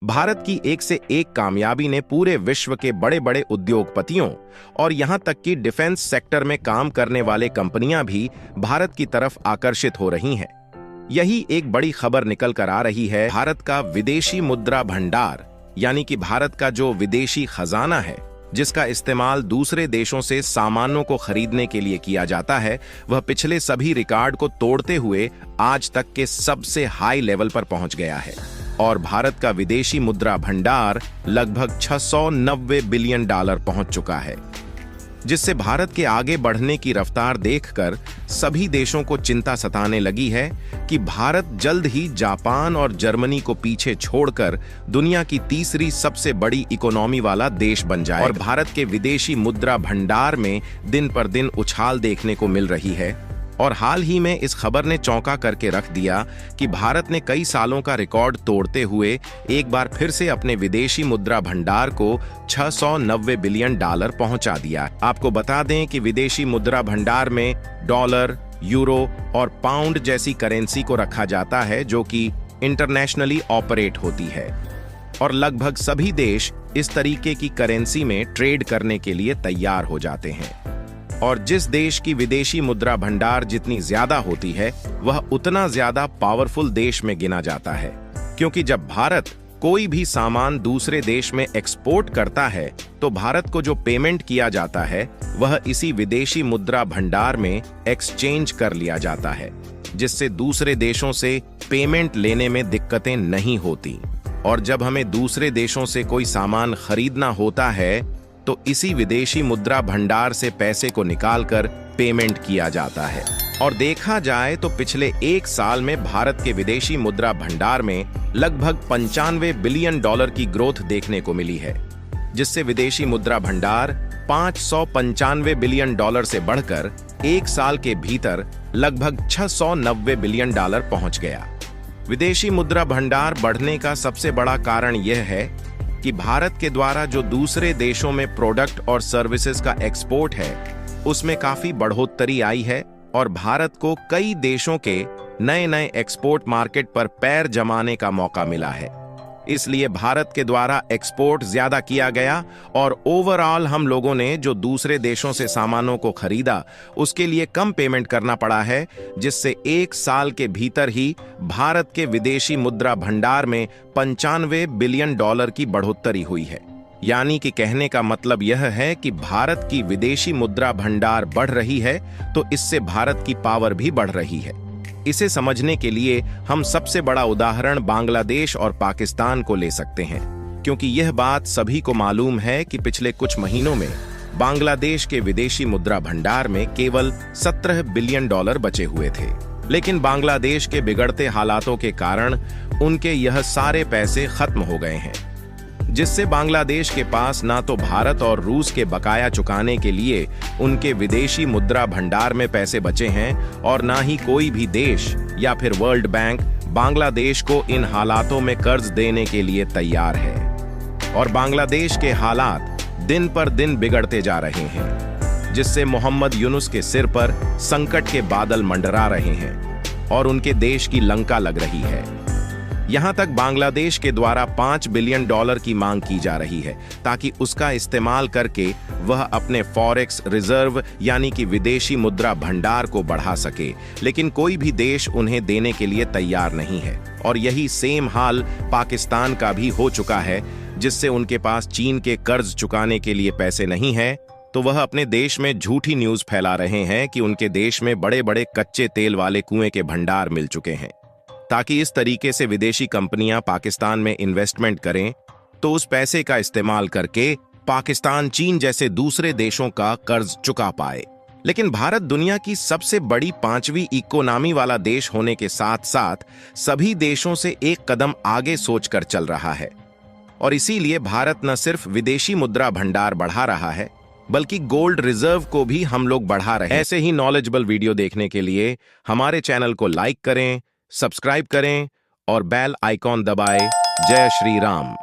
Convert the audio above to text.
भारत की एक से एक कामयाबी ने पूरे विश्व के बड़े बड़े उद्योगपतियों और यहां तक कि डिफेंस सेक्टर में काम करने वाले कंपनियां भी भारत की तरफ आकर्षित हो रही हैं। यही एक बड़ी खबर निकल कर आ रही है। भारत का विदेशी मुद्रा भंडार यानी कि भारत का जो विदेशी खजाना है, जिसका इस्तेमाल दूसरे देशों से सामानों को खरीदने के लिए किया जाता है, वह पिछले सभी रिकॉर्ड को तोड़ते हुए आज तक के सबसे हाई लेवल पर पहुंच गया है और भारत का विदेशी मुद्रा भंडार लगभग 690 बिलियन डॉलर पहुंच चुका है, जिससे भारत के आगे बढ़ने की रफ्तार देखकर सभी देशों को चिंता सताने लगी है कि भारत जल्द ही जापान और जर्मनी को पीछे छोड़कर दुनिया की तीसरी सबसे बड़ी इकोनॉमी वाला देश बन जाए। और भारत के विदेशी मुद्रा भंडार में दिन पर दिन उछाल देखने को मिल रही है और हाल ही में इस खबर ने चौंका करके रख दिया कि भारत ने कई सालों का रिकॉर्ड तोड़ते हुए एक बार फिर से अपने विदेशी मुद्रा भंडार को 690 बिलियन डॉलर पहुंचा दिया। आपको बता दें कि विदेशी मुद्रा भंडार में डॉलर, यूरो और पाउंड जैसी करेंसी को रखा जाता है जो कि इंटरनेशनली ऑपरेट होती है और लगभग सभी देश इस तरीके की करेंसी में ट्रेड करने के लिए तैयार हो जाते हैं। और जिस देश की विदेशी मुद्रा भंडार जितनी ज्यादा होती है, वह उतना ज्यादा पावरफुल देश में गिना जाता है, क्योंकि जब भारत कोई भी सामान दूसरे देश में एक्सपोर्ट करता है तो भारत को जो पेमेंट किया जाता है वह इसी विदेशी मुद्रा भंडार में एक्सचेंज कर लिया जाता है, जिससे दूसरे देशों से पेमेंट लेने में दिक्कतें नहीं होती। और जब हमें दूसरे देशों से कोई सामान खरीदना होता है तो इसी विदेशी मुद्रा भंडार से पैसे को निकालकर पेमेंट किया जाता है। और देखा जाए तो पिछले एक साल में भारत के विदेशी मुद्रा भंडार में लगभग 95 बिलियन डॉलर की ग्रोथ देखने को मिली है, जिससे विदेशी मुद्रा भंडार 595 बिलियन डॉलर से बढ़कर एक साल के भीतर लगभग 690 बिलियन डॉलर पहुंच गया। विदेशी मुद्रा भंडार बढ़ने का सबसे बड़ा कारण यह है कि भारत के द्वारा जो दूसरे देशों में प्रोडक्ट और सर्विसेज का एक्सपोर्ट है, उसमें काफी बढ़ोतरी आई है और भारत को कई देशों के नए नए एक्सपोर्ट मार्केट पर पैर जमाने का मौका मिला है। इसलिए भारत के द्वारा एक्सपोर्ट ज्यादा किया गया और ओवरऑल हम लोगों ने जो दूसरे देशों से सामानों को खरीदा उसके लिए कम पेमेंट करना पड़ा है, जिससे एक साल के भीतर ही भारत के विदेशी मुद्रा भंडार में 95 बिलियन डॉलर की बढ़ोतरी हुई है। यानी कि कहने का मतलब यह है कि भारत की विदेशी मुद्रा भंडार बढ़ रही है तो इससे भारत की पावर भी बढ़ रही है। इसे समझने के लिए हम सबसे बड़ा उदाहरण बांग्लादेश और पाकिस्तान को ले सकते हैं, क्योंकि यह बात सभी को मालूम है कि पिछले कुछ महीनों में बांग्लादेश के विदेशी मुद्रा भंडार में केवल 17 बिलियन डॉलर बचे हुए थे। लेकिन बांग्लादेश के बिगड़ते हालातों के कारण उनके यह सारे पैसे खत्म हो गए हैं, जिससे बांग्लादेश के पास ना तो भारत और रूस के बकाया चुकाने के लिए उनके विदेशी मुद्रा भंडार में पैसे बचे हैं और ना ही कोई भी देश या फिर वर्ल्ड बैंक बांग्लादेश को इन हालातों में कर्ज देने के लिए तैयार है। और बांग्लादेश के हालात दिन पर दिन बिगड़ते जा रहे हैं, जिससे मोहम्मद यूनुस के सिर पर संकट के बादल मंडरा रहे हैं और उनके देश की लंका लग रही है। यहां तक बांग्लादेश के द्वारा 5 बिलियन डॉलर की मांग की जा रही है ताकि उसका इस्तेमाल करके वह अपने फॉरेक्स रिजर्व यानी कि विदेशी मुद्रा भंडार को बढ़ा सके, लेकिन कोई भी देश उन्हें देने के लिए तैयार नहीं है। और यही सेम हाल पाकिस्तान का भी हो चुका है, जिससे उनके पास चीन के कर्ज चुकाने के लिए पैसे नहीं है, तो वह अपने देश में झूठी न्यूज फैला रहे हैं कि उनके देश में बड़े बड़े कच्चे तेल वाले कुएं के भंडार मिल चुके हैं, ताकि इस तरीके से विदेशी कंपनियां पाकिस्तान में इन्वेस्टमेंट करें तो उस पैसे का इस्तेमाल करके पाकिस्तान चीन जैसे दूसरे देशों का कर्ज चुका पाए। लेकिन भारत दुनिया की सबसे बड़ी 5वीं इकोनॉमी वाला देश होने के साथ साथ सभी देशों से एक कदम आगे सोचकर चल रहा है और इसीलिए भारत न सिर्फ विदेशी मुद्रा भंडार बढ़ा रहा है बल्कि गोल्ड रिजर्व को भी हम लोग बढ़ा रहे हैं। ऐसे ही नॉलेजेबल वीडियो देखने के लिए हमारे चैनल को लाइक करें, सब्सक्राइब करें और बेल आइकॉन दबाएं। जय श्री राम।